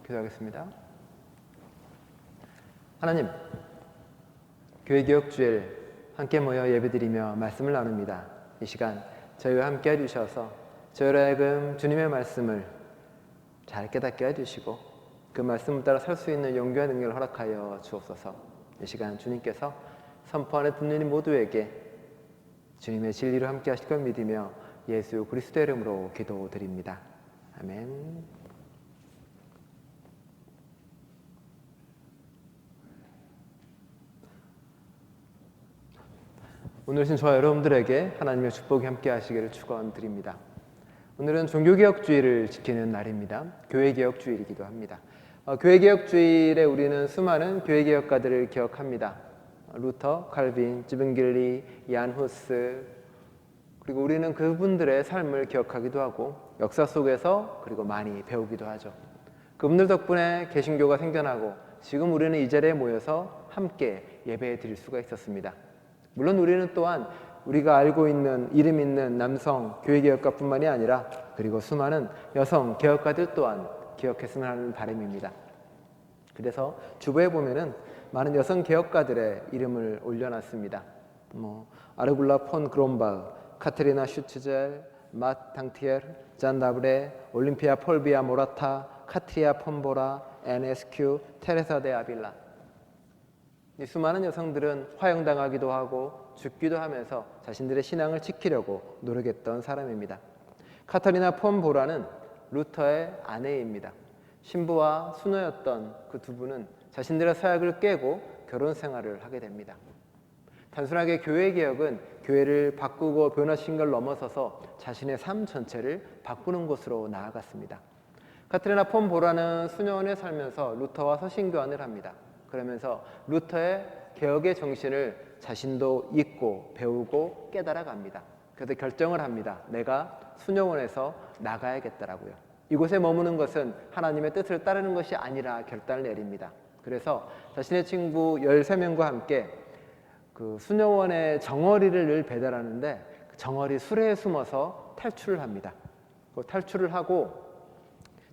기도하겠습니다. 하나님, 교회개혁주일 함께 모여 예배드리며 말씀을 나눕니다. 이 시간 저희와 함께 해주셔서 저희로 하여금 주님의 말씀을 잘 깨닫게 해주시고 그 말씀을 따라 살 수 있는 용기와 능력을 허락하여 주옵소서. 이 시간 주님께서 선포하는 듣는 모두에게 주님의 진리로 함께 하실 걸 믿으며 예수 그리스도의 이름으로 기도드립니다. 아멘. 오늘 신 저와 여러분들에게 하나님의 축복이 함께 하시기를 축원드립니다. 오늘은 종교개혁주의를 지키는 날입니다. 교회개혁주일이기도 합니다. 교회개혁주일에 우리는 수많은 교회개혁가들을 기억합니다. 루터, 칼빈, 쯔빙길리, 얀 후스, 그리고 우리는 그분들의 삶을 기억하기도 하고 역사 속에서 그리고 많이 배우기도 하죠. 그분들 덕분에 개신교가 생겨나고 지금 우리는 이 자리에 모여서 함께 예배 드릴 수가 있었습니다. 물론 우리는 또한 우리가 알고 있는 이름 있는 남성 교회개혁가뿐만이 아니라 그리고 수많은 여성 개혁가들 또한 기억했으면 하는 바람입니다. 그래서 주보에 보면은 많은 여성 개혁가들의 이름을 올려놨습니다. 아르굴라 폰 그롬발, 카테리나 슈츠젤, 맛 당티에르, 잔 다브레, 올림피아 폴비아 모라타, 카트리아 폰보라, NSQ, 테레사 데 아빌라. 이 수많은 여성들은 화형당하기도 하고 죽기도 하면서 자신들의 신앙을 지키려고 노력했던 사람입니다. 카타리나 폰보라는 루터의 아내입니다. 신부와 수녀였던 그 두 분은 자신들의 서약을 깨고 결혼 생활을 하게 됩니다. 단순하게 교회개혁은 교회를 바꾸고 변화시킨 걸 넘어서서 자신의 삶 전체를 바꾸는 곳으로 나아갔습니다. 카트리나 폰보라는 수녀원에 살면서 루터와 서신교환을 합니다. 그러면서 루터의 개혁의 정신을 자신도 잊고 배우고 깨달아갑니다. 그래서 결정을 합니다. 내가 수녀원에서 나가야겠다라고요. 이곳에 머무는 것은 하나님의 뜻을 따르는 것이 아니라 결단을 내립니다. 그래서 자신의 친구 13명과 함께 그 수녀원의 정어리를 늘 배달하는데 그 정어리 수레에 숨어서 탈출을 합니다. 그 탈출을 하고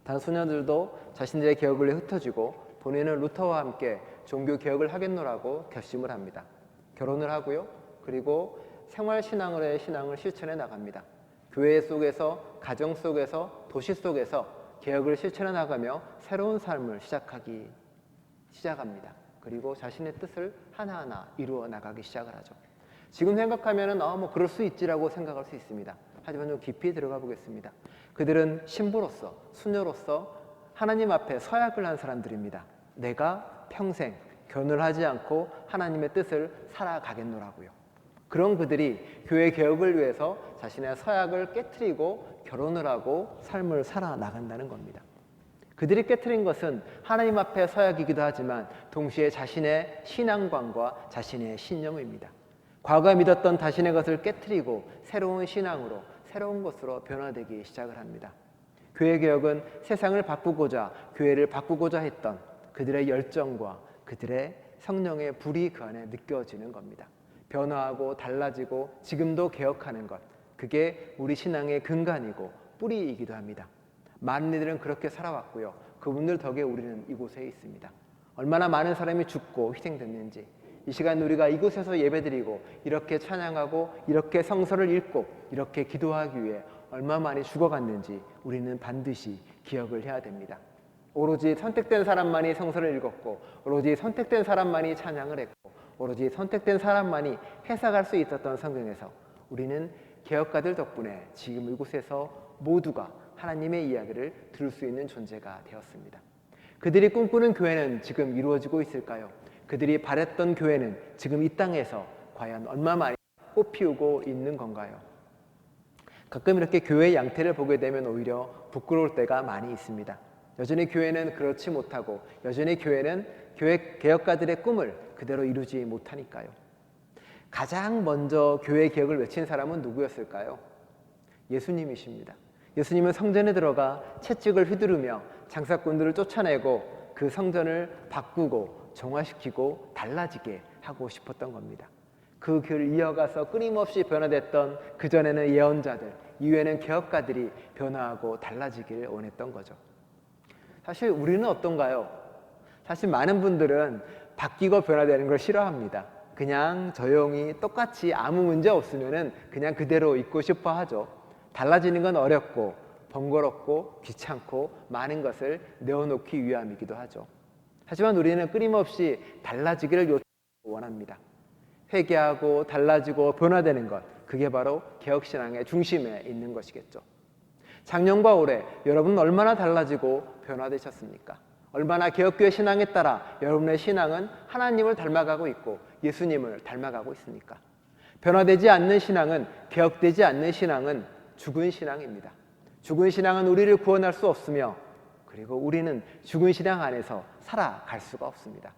다른 수녀들도 자신들의 개혁을 위해 흩어지고 본인은 루터와 함께 종교 개혁을 하겠노라고 결심을 합니다. 결혼을 하고요. 그리고 생활신앙으로의 신앙을 실천해 나갑니다. 교회 속에서, 가정 속에서, 도시 속에서 개혁을 실천해 나가며 새로운 삶을 시작합니다. 그리고 자신의 뜻을 하나하나 이루어 나가기 시작을 하죠. 지금 생각하면 그럴 수 있지라고 생각할 수 있습니다. 하지만 좀 깊이 들어가 보겠습니다. 그들은 신부로서, 수녀로서 하나님 앞에 서약을 한 사람들입니다. 내가 평생 결혼을 하지 않고 하나님의 뜻을 살아가겠노라고요. 그런 그들이 교회 개혁을 위해서 자신의 서약을 깨트리고 결혼을 하고 삶을 살아나간다는 겁니다. 그들이 깨트린 것은 하나님 앞에 서약이기도 하지만 동시에 자신의 신앙관과 자신의 신념입니다. 과거에 믿었던 자신의 것을 깨트리고 새로운 신앙으로 새로운 것으로 변화되기 시작을 합니다. 교회 개혁은 세상을 바꾸고자 교회를 바꾸고자 했던 그들의 열정과 그들의 성령의 불이 그 안에 느껴지는 겁니다. 변화하고 달라지고 지금도 개혁하는 것, 그게 우리 신앙의 근간이고 뿌리이기도 합니다. 많은 이들은 그렇게 살아왔고요. 그분들 덕에 우리는 이곳에 있습니다. 얼마나 많은 사람이 죽고 희생됐는지 이 시간 우리가 이곳에서 예배드리고 이렇게 찬양하고 이렇게 성서를 읽고 이렇게 기도하기 위해 얼마 많이 죽어갔는지 우리는 반드시 기억을 해야 됩니다. 오로지 선택된 사람만이 성서를 읽었고 오로지 선택된 사람만이 찬양을 했고 오로지 선택된 사람만이 해석할 수 있었던 성경에서 우리는 개혁가들 덕분에 지금 이곳에서 모두가 하나님의 이야기를 들을 수 있는 존재가 되었습니다. 그들이 꿈꾸는 교회는 지금 이루어지고 있을까요? 그들이 바랬던 교회는 지금 이 땅에서 과연 얼마 많이 꽃피우고 있는 건가요? 가끔 이렇게 교회의 양태를 보게 되면 오히려 부끄러울 때가 많이 있습니다. 여전히 교회는 그렇지 못하고 여전히 교회는 교회 개혁가들의 꿈을 그대로 이루지 못하니까요. 가장 먼저 교회 개혁을 외친 사람은 누구였을까요? 예수님이십니다. 예수님은 성전에 들어가 채찍을 휘두르며 장사꾼들을 쫓아내고 그 성전을 바꾸고 정화시키고 달라지게 하고 싶었던 겁니다. 그 길을 이어가서 끊임없이 변화됐던 그전에는 예언자들, 이후에는 개혁가들이 변화하고 달라지기를 원했던 거죠. 사실 우리는 어떤가요? 사실 많은 분들은 바뀌고 변화되는 걸 싫어합니다. 그냥 조용히 똑같이 아무 문제 없으면은 그냥 그대로 있고 싶어 하죠. 달라지는 건 어렵고 번거롭고 귀찮고 많은 것을 내어놓기 위함이기도 하죠. 하지만 우리는 끊임없이 달라지기를 원합니다. 회개하고 달라지고 변화되는 것, 그게 바로 개혁신앙의 중심에 있는 것이겠죠. 작년과 올해 여러분은 얼마나 달라지고 변화되셨습니까? 얼마나 개혁교회 신앙에 따라 여러분의 신앙은 하나님을 닮아가고 있고 예수님을 닮아가고 있습니까? 변화되지 않는 신앙은, 개혁되지 않는 신앙은 죽은 신앙입니다. 죽은 신앙은 우리를 구원할 수 없으며, 그리고 우리는 죽은 신앙 안에서 살아갈 수가 없습니다.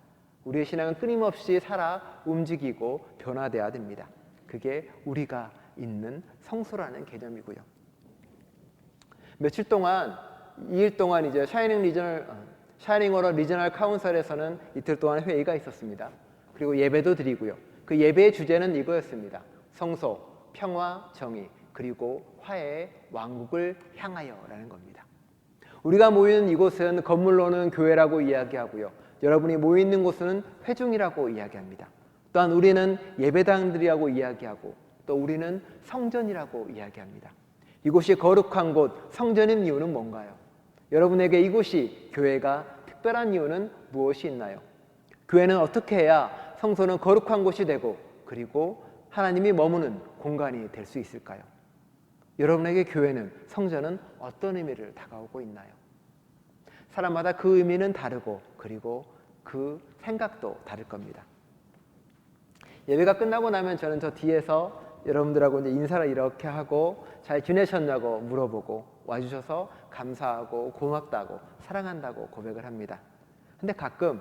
우리의 신앙은 끊임없이 살아 움직이고 변화돼야 됩니다. 그게 우리가 있는 성소라는 개념이고요. 며칠 동안, 2일 동안 이제 샤이닝어러 리저널 카운슬에서는 이틀 동안 회의가 있었습니다. 그리고 예배도 드리고요. 그 예배의 주제는 이거였습니다. 성소, 평화, 정의, 그리고 화해의 왕국을 향하여라는 겁니다. 우리가 모이는 이곳은 건물로는 교회라고 이야기하고요. 여러분이 모여 있는 곳은 회중이라고 이야기합니다. 또한 우리는 예배당들이라고 이야기하고, 또 우리는 성전이라고 이야기합니다. 이곳이 거룩한 곳, 성전인 이유는 뭔가요? 여러분에게 이곳이 교회가 특별한 이유는 무엇이 있나요? 교회는 어떻게 해야 성소는 거룩한 곳이 되고, 그리고 하나님이 머무는 공간이 될 수 있을까요? 여러분에게 교회는, 성전은 어떤 의미를 다가오고 있나요? 사람마다 그 의미는 다르고, 그리고 그 생각도 다를 겁니다. 예배가 끝나고 나면 저는 저 뒤에서 여러분들하고 이제 인사를 이렇게 하고 잘 지내셨냐고 물어보고, 와주셔서 감사하고 고맙다고 사랑한다고 고백을 합니다. 근데 가끔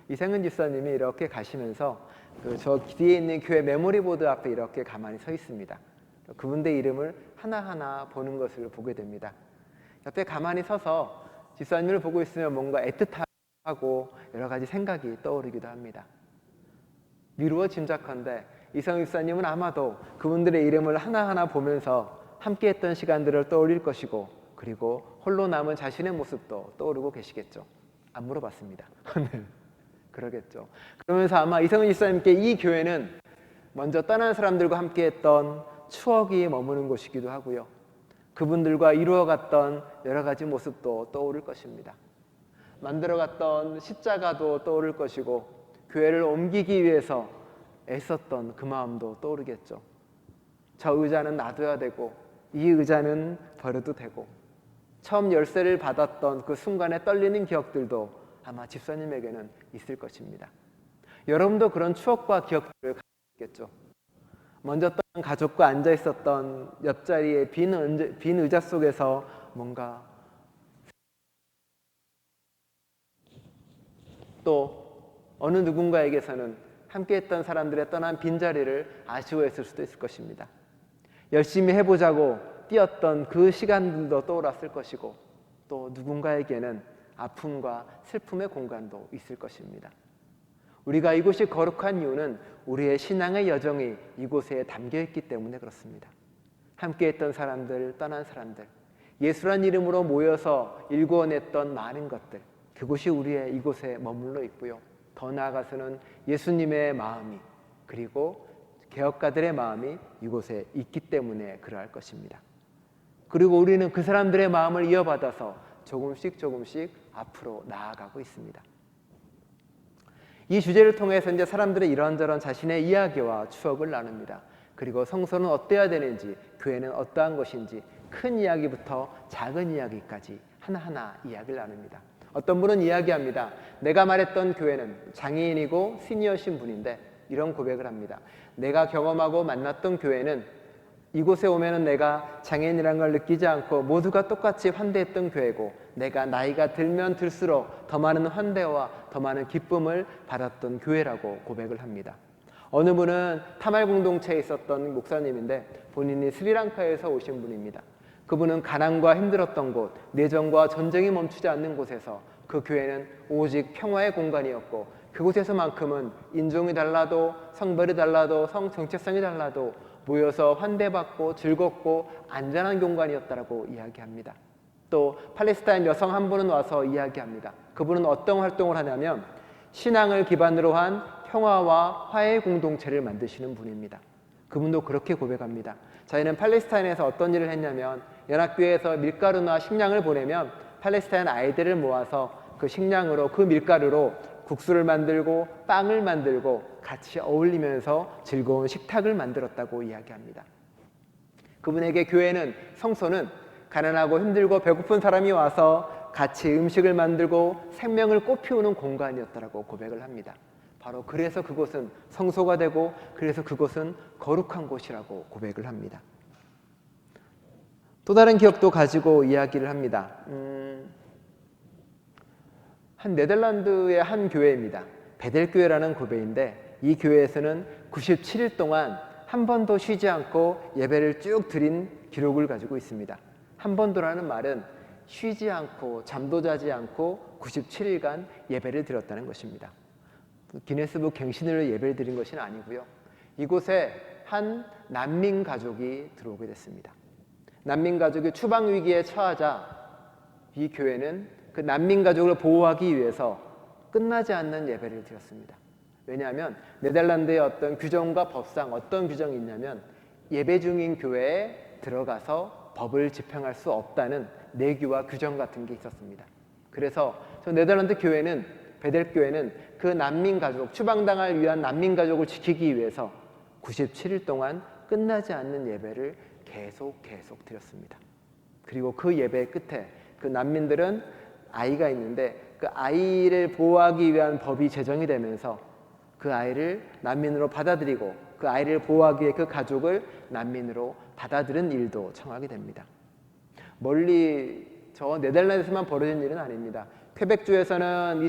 이생은 집사님이 이렇게 가시면서 저 뒤에 있는 교회 메모리보드 앞에 이렇게 가만히 서 있습니다. 그분들 이름을 하나하나 보는 것을 보게 됩니다. 옆에 가만히 서서 집사님을 보고 있으면 뭔가 애틋하고 여러 가지 생각이 떠오르기도 합니다. 미루어 짐작컨대 이성희 집사님은 아마도 그분들의 이름을 하나하나 보면서 함께했던 시간들을 떠올릴 것이고, 그리고 홀로 남은 자신의 모습도 떠오르고 계시겠죠. 안 물어봤습니다. 네, 그러겠죠. 그러면서 아마 이성희 집사님께 이 교회는 먼저 떠난 사람들과 함께했던 추억이 머무는 곳이기도 하고요. 그분들과 이루어갔던 여러 가지 모습도 떠오를 것입니다. 만들어갔던 십자가도 떠오를 것이고, 교회를 옮기기 위해서 애썼던 그 마음도 떠오르겠죠. 저 의자는 놔둬야 되고, 이 의자는 버려도 되고, 처음 열쇠를 받았던 그 순간에 떨리는 기억들도 아마 집사님에게는 있을 것입니다. 여러분도 그런 추억과 기억들을 가지고 있겠죠. 먼저 떠난 가족과 앉아 있었던 옆자리의 빈 의자 속에서 뭔가, 또 어느 누군가에게서는 함께했던 사람들의 떠난 빈자리를 아쉬워했을 수도 있을 것입니다. 열심히 해보자고 뛰었던 그 시간들도 떠올랐을 것이고, 또 누군가에게는 아픔과 슬픔의 공간도 있을 것입니다. 우리가 이곳이 거룩한 이유는 우리의 신앙의 여정이 이곳에 담겨있기 때문에 그렇습니다. 함께했던 사람들, 떠난 사람들, 예수란 이름으로 모여서 일구어냈던 많은 것들, 그곳이 우리의 이곳에 머물러 있고요. 더 나아가서는 예수님의 마음이, 그리고 개혁가들의 마음이 이곳에 있기 때문에 그러할 것입니다. 그리고 우리는 그 사람들의 마음을 이어받아서 조금씩 앞으로 나아가고 있습니다. 이 주제를 통해서 이제 사람들의 이런저런 자신의 이야기와 추억을 나눕니다. 그리고 성소는 어때야 되는지, 교회는 어떠한 것인지, 큰 이야기부터 작은 이야기까지 하나하나 이야기를 나눕니다. 어떤 분은 이야기합니다. 내가 말했던 교회는 장애인이고 시니어신 분인데 이런 고백을 합니다. 내가 경험하고 만났던 교회는 이곳에 오면은 내가 장애인이라는 걸 느끼지 않고 모두가 똑같이 환대했던 교회고, 내가 나이가 들면 들수록 더 많은 환대와 더 많은 기쁨을 받았던 교회라고 고백을 합니다. 어느 분은 타말 공동체에 있었던 목사님인데 본인이 스리랑카에서 오신 분입니다. 그분은 가난과 힘들었던 곳, 내전과 전쟁이 멈추지 않는 곳에서 그 교회는 오직 평화의 공간이었고, 그곳에서만큼은 인종이 달라도 성별이 달라도 성 정체성이 달라도 모여서 환대받고 즐겁고 안전한 공간이었다라고 이야기합니다. 또 팔레스타인 여성 한 분은 와서 이야기합니다. 그분은 어떤 활동을 하냐면 신앙을 기반으로 한 평화와 화해 공동체를 만드시는 분입니다. 그분도 그렇게 고백합니다. 저희는 팔레스타인에서 어떤 일을 했냐면 연합교회에서 밀가루나 식량을 보내면 팔레스타인 아이들을 모아서 그 식량으로 그 밀가루로 국수를 만들고 빵을 만들고 같이 어울리면서 즐거운 식탁을 만들었다고 이야기합니다. 그분에게 교회는, 성소는 가난하고 힘들고 배고픈 사람이 와서 같이 음식을 만들고 생명을 꽃피우는 공간이었다고 고백을 합니다. 바로 그래서 그곳은 성소가 되고 그래서 그곳은 거룩한 곳이라고 고백을 합니다. 또 다른 기억도 가지고 이야기를 합니다. 한 네덜란드의 한 교회입니다. 베델교회라는 교회인데 이 교회에서는 97일 동안 한 번도 쉬지 않고 예배를 쭉 드린 기록을 가지고 있습니다. 한 번도라는 말은 쉬지 않고 잠도 자지 않고 97일간 예배를 드렸다는 것입니다. 기네스북 갱신을 예배를 드린 것은 아니고요. 이곳에 한 난민 가족이 들어오게 됐습니다. 난민 가족이 추방 위기에 처하자 이 교회는 그 난민 가족을 보호하기 위해서 끝나지 않는 예배를 드렸습니다. 왜냐하면 네덜란드의 어떤 규정과 법상 어떤 규정이 있냐면 예배 중인 교회에 들어가서 법을 집행할 수 없다는 내규와 규정 같은 게 있었습니다. 그래서 저 네덜란드 교회는, 베델교회는 그 난민 가족, 추방당할 위한 난민 가족을 지키기 위해서 97일 동안 끝나지 않는 예배를 계속 드렸습니다. 그리고 그 예배 끝에 그 난민들은 아이가 있는데 그 아이를 보호하기 위한 법이 제정이 되면서 그 아이를 난민으로 받아들이고 그 아이를 보호하기 위해 그 가족을 난민으로 받아들인 일도 청하게 됩니다. 멀리 저 네덜란드에서만 벌어진 일은 아닙니다. 퀘벡주에서는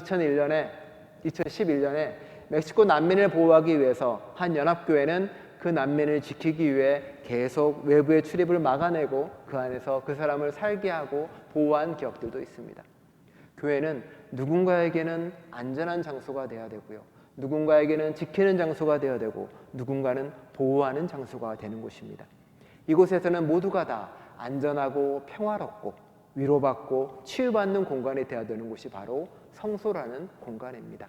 2011년에 멕시코 난민을 보호하기 위해서 한 연합교회는 그 난민을 지키기 위해 계속 외부의 출입을 막아내고 그 안에서 그 사람을 살게 하고 보호한 기억들도 있습니다. 교회는 누군가에게는 안전한 장소가 되어야 되고요. 누군가에게는 지키는 장소가 되어야 되고 누군가는 보호하는 장소가 되는 곳입니다. 이곳에서는 모두가 다 안전하고 평화롭고 위로받고 치유받는 공간이 되어야 되는 곳이 바로 성소라는 공간입니다.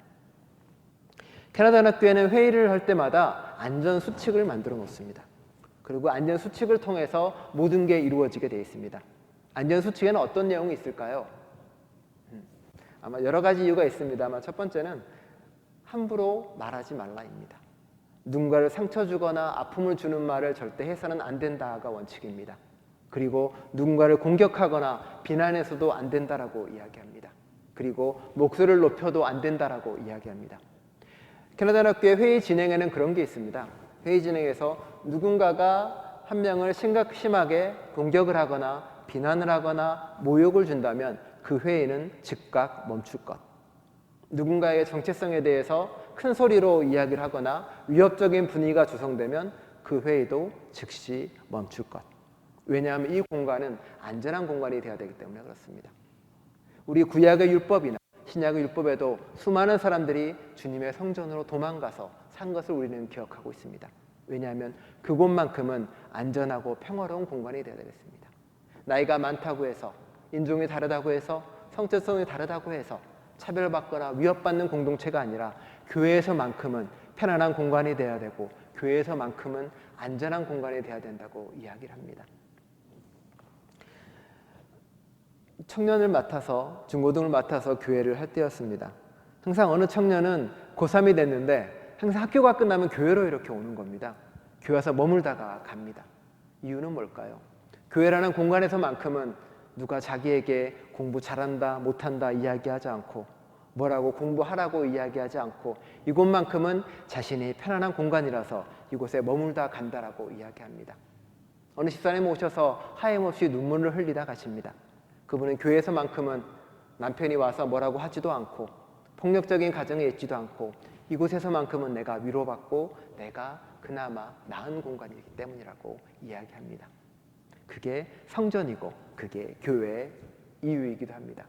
캐나다 연합교회는 회의를 할 때마다 안전수칙을 만들어 놓습니다. 그리고 안전수칙을 통해서 모든 게 이루어지게 되어 있습니다. 안전수칙에는 어떤 내용이 있을까요? 아마 여러 가지 이유가 있습니다만 첫 번째는 함부로 말하지 말라입니다. 누군가를 상처 주거나 아픔을 주는 말을 절대 해서는 안 된다가 원칙입니다. 그리고 누군가를 공격하거나 비난해서도 안 된다라고 이야기합니다. 그리고 목소리를 높여도 안 된다라고 이야기합니다. 캐나다 연합교회 회의 진행에는 그런 게 있습니다. 회의 진행에서 누군가가 한 명을 심하게 공격을 하거나 비난을 하거나 모욕을 준다면 그 회의는 즉각 멈출 것. 누군가의 정체성에 대해서 큰 소리로 이야기를 하거나 위협적인 분위기가 조성되면 그 회의도 즉시 멈출 것. 왜냐하면 이 공간은 안전한 공간이 되어야 되기 때문에 그렇습니다. 우리 구약의 율법이나 신약의 율법에도 수많은 사람들이 주님의 성전으로 도망가서 산 것을 우리는 기억하고 있습니다. 왜냐하면 그곳만큼은 안전하고 평화로운 공간이 되어야 되겠습니다. 나이가 많다고 해서, 인종이 다르다고 해서, 성적성이 다르다고 해서 차별받거나 위협받는 공동체가 아니라 교회에서만큼은 편안한 공간이 되어야 되고 교회에서만큼은 안전한 공간이 되어야 된다고 이야기를 합니다. 청년을 맡아서, 중고등을 맡아서 교회를 할 때였습니다. 항상 어느 청년은 고3이 됐는데 항상 학교가 끝나면 교회로 이렇게 오는 겁니다. 교회 와서 머물다가 갑니다. 이유는 뭘까요? 교회라는 공간에서만큼은 누가 자기에게 공부 잘한다, 못한다 이야기하지 않고 뭐라고 공부하라고 이야기하지 않고 이곳만큼은 자신이 편안한 공간이라서 이곳에 머물다 간다라고 이야기합니다. 어느 집사님 오셔서 하염없이 눈물을 흘리다 가십니다. 그분은 교회에서만큼은 남편이 와서 뭐라고 하지도 않고 폭력적인 가정에 있지도 않고 이곳에서만큼은 내가 위로받고 내가 그나마 나은 공간이기 때문이라고 이야기합니다. 그게 성전이고 그게 교회의 이유이기도 합니다.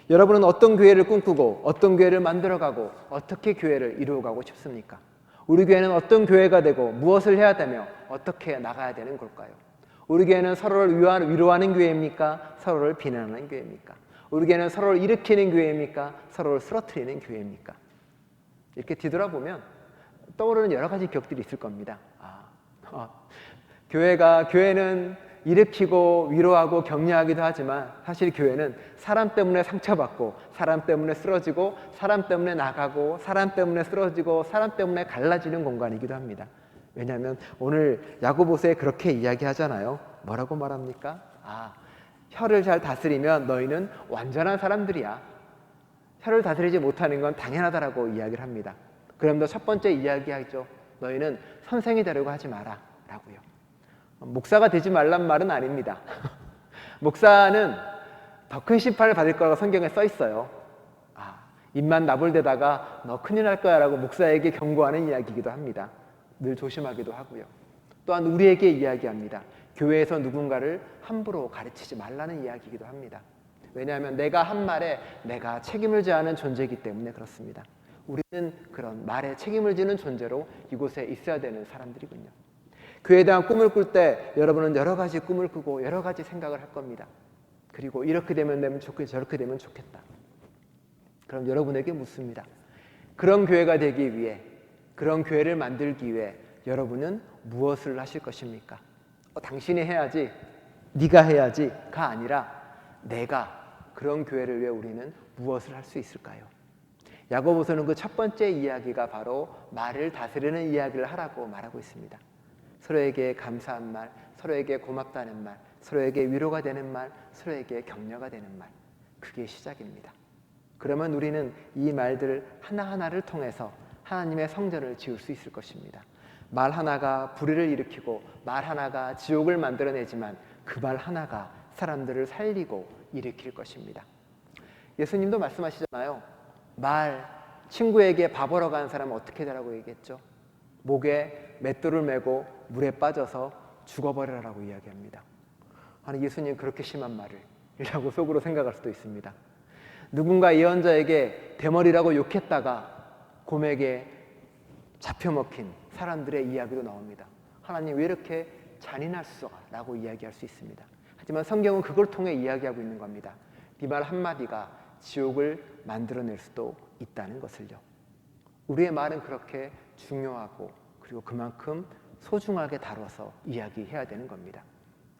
여러분은 어떤 교회를 꿈꾸고 어떤 교회를 만들어가고 어떻게 교회를 이루어가고 싶습니까? 우리 교회는 어떤 교회가 되고 무엇을 해야 되며 어떻게 나가야 되는 걸까요? 우리 교회는 서로를 위로하는 교회입니까? 서로를 비난하는 교회입니까? 우리 교회는 서로를 일으키는 교회입니까? 서로를 쓰러뜨리는 교회입니까? 이렇게 뒤돌아보면 떠오르는 여러 가지 기억들이 있을 겁니다. 교회는 일으키고 위로하고 격려하기도 하지만 사실 교회는 사람 때문에 상처받고 사람 때문에 쓰러지고 사람 때문에 나가고 사람 때문에 쓰러지고 사람 때문에 갈라지는 공간이기도 합니다. 왜냐하면 오늘 야고보서에 그렇게 이야기하잖아요. 뭐라고 말합니까? 혀를 잘 다스리면 너희는 완전한 사람들이야. 혀를 다스리지 못하는 건 당연하다라고 이야기를 합니다. 그러면서 첫 번째 이야기하죠. 너희는 선생이 되려고 하지 마라 라고요. 목사가 되지 말란 말은 아닙니다. 목사는 더 큰 심판을 받을 거라고 성경에 써 있어요. 입만 나불대다가 너 큰일 날 거야 라고 목사에게 경고하는 이야기이기도 합니다. 늘 조심하기도 하고요. 또한 우리에게 이야기합니다. 교회에서 누군가를 함부로 가르치지 말라는 이야기이기도 합니다. 왜냐하면 내가 한 말에 내가 책임을 져야 하는 존재이기 때문에 그렇습니다. 우리는 그런 말에 책임을 지는 존재로 이곳에 있어야 되는 사람들이군요. 교회에 대한 꿈을 꿀 때 여러분은 여러 가지 꿈을 꾸고 여러 가지 생각을 할 겁니다. 그리고 이렇게 되면 좋겠다, 저렇게 되면 좋겠다. 그럼 여러분에게 묻습니다. 그런 교회가 되기 위해, 그런 교회를 만들기 위해 여러분은 무엇을 하실 것입니까? 당신이 해야지, 네가 해야지가 아니라 내가 그런 교회를 위해 우리는 무엇을 할 수 있을까요? 야고보서는 그 첫 번째 이야기가 바로 말을 다스리는 이야기를 하라고 말하고 있습니다. 서로에게 감사한 말, 서로에게 고맙다는 말, 서로에게 위로가 되는 말, 서로에게 격려가 되는 말. 그게 시작입니다. 그러면 우리는 이 말들 하나하나를 통해서 하나님의 성전을 지을 수 있을 것입니다. 말 하나가 불의를 일으키고 말 하나가 지옥을 만들어내지만 그 말 하나가 사람들을 살리고 일으킬 것입니다. 예수님도 말씀하시잖아요. 친구에게 밥 벌어 가는 사람은 어떻게 되라고 얘기했죠? 목에 맷돌을 메고 물에 빠져서 죽어버리라고 이야기합니다. 아니, 예수님 그렇게 심한 말을 이라고 속으로 생각할 수도 있습니다. 누군가 예언자에게 대머리라고 욕했다가 곰에게 잡혀먹힌 사람들의 이야기도 나옵니다. 하나님 왜 이렇게 잔인할 수가? 라고 이야기할 수 있습니다. 하지만 성경은 그걸 통해 이야기하고 있는 겁니다. 네 말 한마디가 지옥을 만들어낼 수도 있다는 것을요. 우리의 말은 그렇게 중요하고 그리고 그만큼 소중하게 다뤄서 이야기해야 되는 겁니다.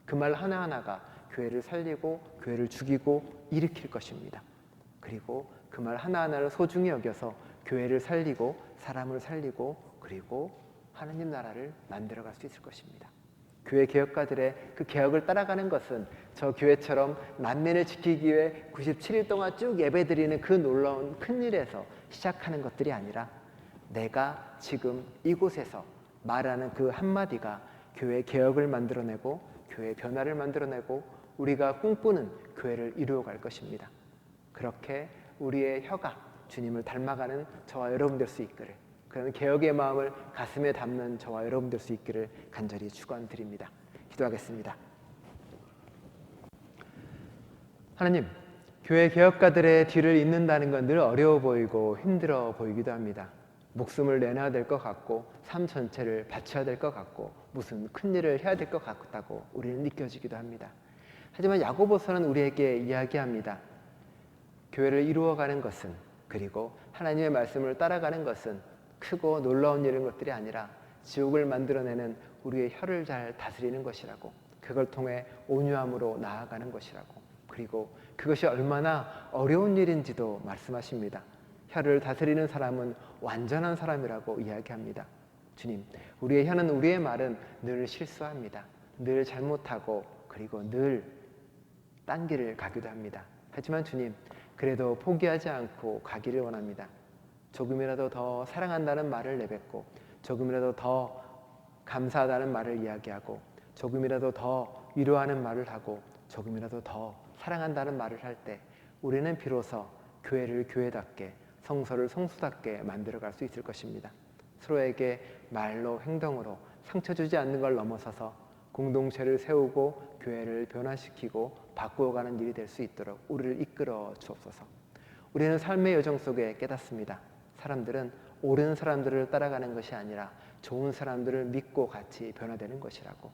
그 말 하나하나가 교회를 살리고 교회를 죽이고 일으킬 것입니다. 그리고 그 말 하나하나를 소중히 여겨서 교회를 살리고 사람을 살리고 그리고 하나님 나라를 만들어갈 수 있을 것입니다. 교회 개혁가들의 그 개혁을 따라가는 것은 저 교회처럼 만민을 지키기 위해 97일 동안 쭉 예배드리는 그 놀라운 큰 일에서 시작하는 것들이 아니라 내가 지금 이곳에서 말하는 그 한마디가 교회 개혁을 만들어내고 교회 변화를 만들어내고 우리가 꿈꾸는 교회를 이루어갈 것입니다. 그렇게 우리의 혀가 주님을 닮아가는 저와 여러분 될 수 있기를, 그런 개혁의 마음을 가슴에 담는 저와 여러분 될 수 있기를 간절히 축원드립니다. 기도하겠습니다. 하나님, 교회 개혁가들의 뒤를 잇는다는 건 늘 어려워 보이고 힘들어 보이기도 합니다. 목숨을 내놔야 될 것 같고 삶 전체를 바쳐야 될 것 같고 무슨 큰일을 해야 될 것 같다고 우리는 느껴지기도 합니다. 하지만 야고보서는 우리에게 이야기합니다. 교회를 이루어가는 것은, 그리고 하나님의 말씀을 따라가는 것은 크고 놀라운 이런 것들이 아니라 지옥을 만들어내는 우리의 혀를 잘 다스리는 것이라고, 그걸 통해 온유함으로 나아가는 것이라고, 그리고 그것이 얼마나 어려운 일인지도 말씀하십니다. 혀를 다스리는 사람은 완전한 사람이라고 이야기합니다. 주님, 우리의 혀는, 우리의 말은 늘 실수합니다. 늘 잘못하고 그리고 늘 딴 길을 가기도 합니다. 하지만 주님, 그래도 포기하지 않고 가기를 원합니다. 조금이라도 더 사랑한다는 말을 내뱉고 조금이라도 더 감사하다는 말을 이야기하고 조금이라도 더 위로하는 말을 하고 조금이라도 더 사랑한다는 말을 할 때 우리는 비로소 교회를 교회답게, 성서를 성수답게 만들어갈 수 있을 것입니다. 서로에게 말로 행동으로 상처 주지 않는 걸 넘어서서 공동체를 세우고 교회를 변화시키고 바꾸어가는 일이 될 수 있도록 우리를 이끌어 주옵소서. 우리는 삶의 여정 속에 깨닫습니다. 사람들은 옳은 사람들을 따라가는 것이 아니라 좋은 사람들을 믿고 같이 변화되는 것이라고.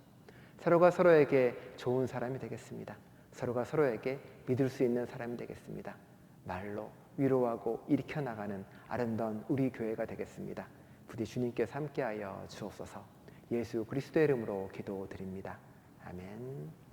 서로가 서로에게 좋은 사람이 되겠습니다. 서로가 서로에게 믿을 수 있는 사람이 되겠습니다. 말로 위로하고 일으켜 나가는 아름다운 우리 교회가 되겠습니다. 부디 주님께서 함께하여 주옵소서. 예수 그리스도의 이름으로 기도드립니다. 아멘.